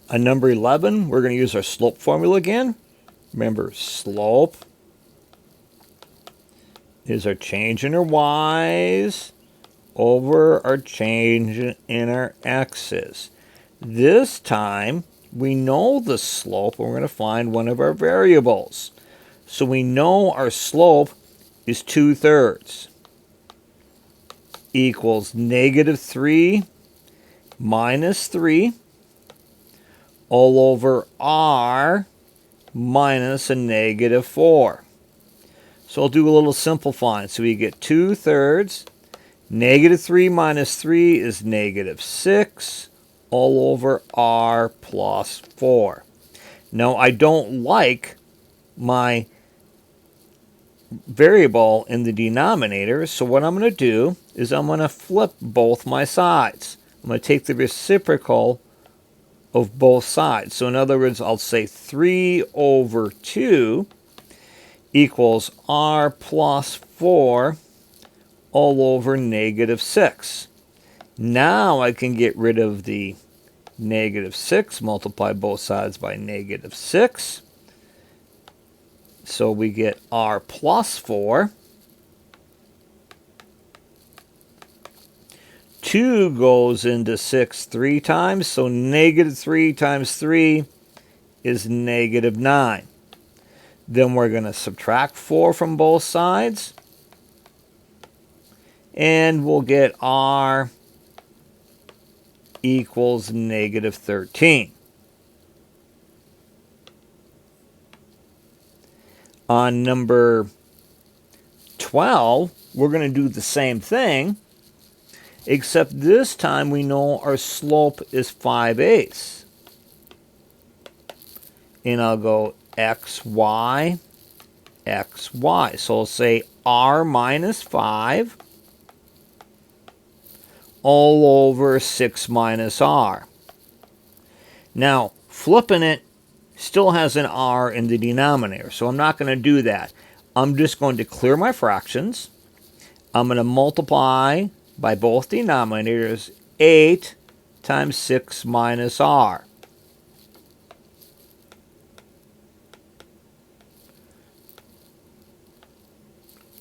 On number 11, we're going to use our slope formula again. Remember, slope is our change in our y's over our change in our x's. This time, we know the slope, and we're going to find one of our variables. So we know our slope is 2/3 equals -3 minus 3 all over r minus a -4. So I'll do a little simplifying. So we get 2/3. -3 minus 3 is -6 all over r plus 4. Now I don't like my variable in the denominator, so what I'm going to do is I'm going to flip both my sides. I'm going to take the reciprocal of both sides. So in other words, I'll say 3 over 2 equals r plus 4 all over -6. Now I can get rid of the -6, multiply both sides by -6. So we get r plus 4. 2 goes into 6 3 times, so -3 times 3 is -9. Then we're going to subtract 4 from both sides, and we'll get r equals -13. On number 12, we're going to do the same thing, except this time we know our slope is 5/8. And I'll go xy, xy. So I'll say r minus 5 all over 6 minus r. Now, flipping it still has an r in the denominator, so I'm not going to do that. I'm just going to clear my fractions. I'm going to multiply by both denominators 8 times 6 minus r.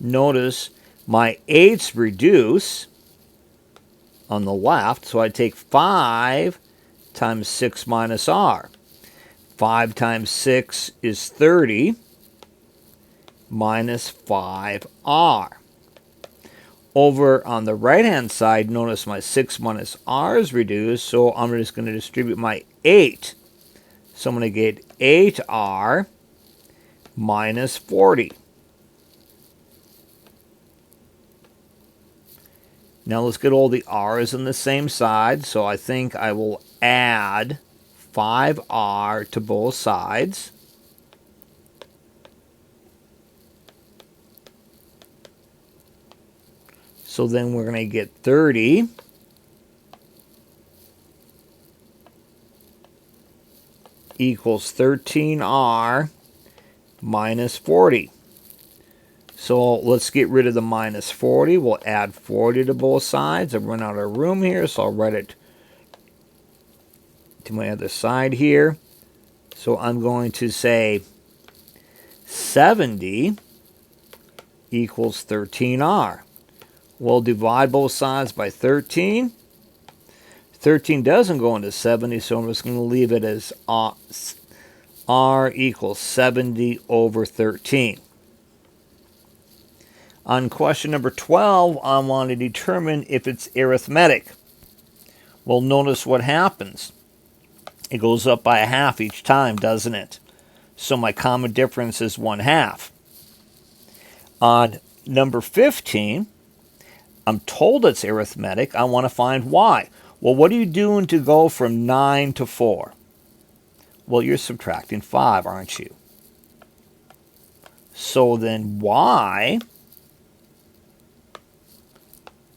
Notice my 8's reduce on the left, so I take 5 times 6 minus r. 5 times 6 is 30 minus 5r. Over on the right-hand side, notice my 6 minus r is reduced, so I'm just going to distribute my 8. So I'm going to get 8r minus 40. Now let's get all the r's on the same side, so I think I will add 5r to both sides. So then we're going to get 30 equals 13r minus 40. So let's get rid of the minus 40. We'll add 40 to both sides. I've run out of room here, so I'll write it to my other side here. So I'm going to say 70 equals 13r. We'll divide both sides by 13. 13 doesn't go into 70, so I'm just going to leave it as r equals 70 over 13. On question number 12, I want to determine if it's arithmetic. Well, notice what happens. It goes up by a half each time, doesn't it? So my common difference is 1/2. On number 15, I'm told it's arithmetic. I want to find why. Well, what are you doing to go from 9 to 4? Well, you're subtracting 5, aren't you? So then y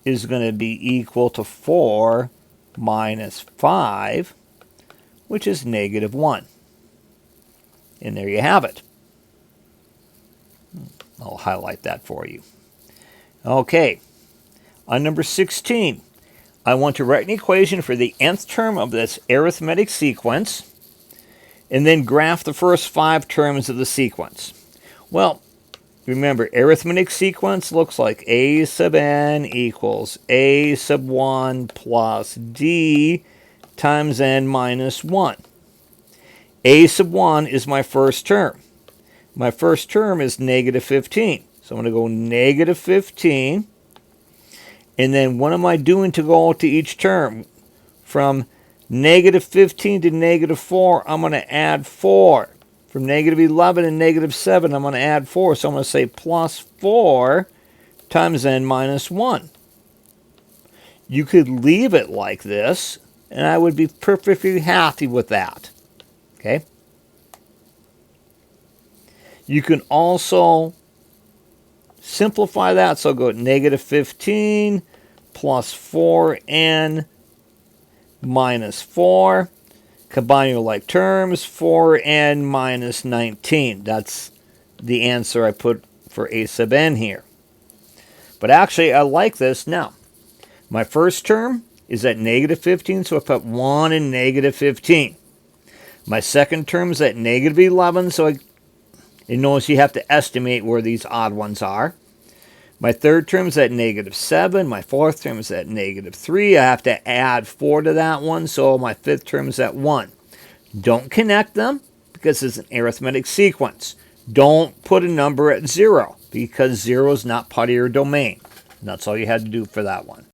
is going to be equal to 4 minus 5, which is -1. And there you have it. I'll highlight that for you. Okay, on number 16, I want to write an equation for the nth term of this arithmetic sequence. and then graph the first 5 terms of the sequence. Well, remember, arithmetic sequence looks like a sub n equals a sub 1 plus d times n minus 1. A sub 1 is my first term. My first term is negative 15. So I'm going to go negative 15. And then what am I doing to go to each term? From negative 15 to negative 4, I'm going to add 4. From negative 11 and negative 7, I'm going to add 4. So I'm going to say plus 4 times n minus 1. You could leave it like this, and I would be perfectly happy with that. Okay? You can also simplify that. So go negative 15 plus 4n minus 4. Combine your like terms, 4n minus 19. That's the answer I put for a sub n here. But actually, I like this. Now, my first term is at negative 15, so I put 1 in negative 15. My second term is at negative 11, so it knows you have to estimate where these odd ones are. My third term is at negative 7. My fourth term is at negative 3. I have to add 4 to that one, so my fifth term is at 1. Don't connect them because it's an arithmetic sequence. Don't put a number at 0 because 0 is not part of your domain. And that's all you had to do for that one.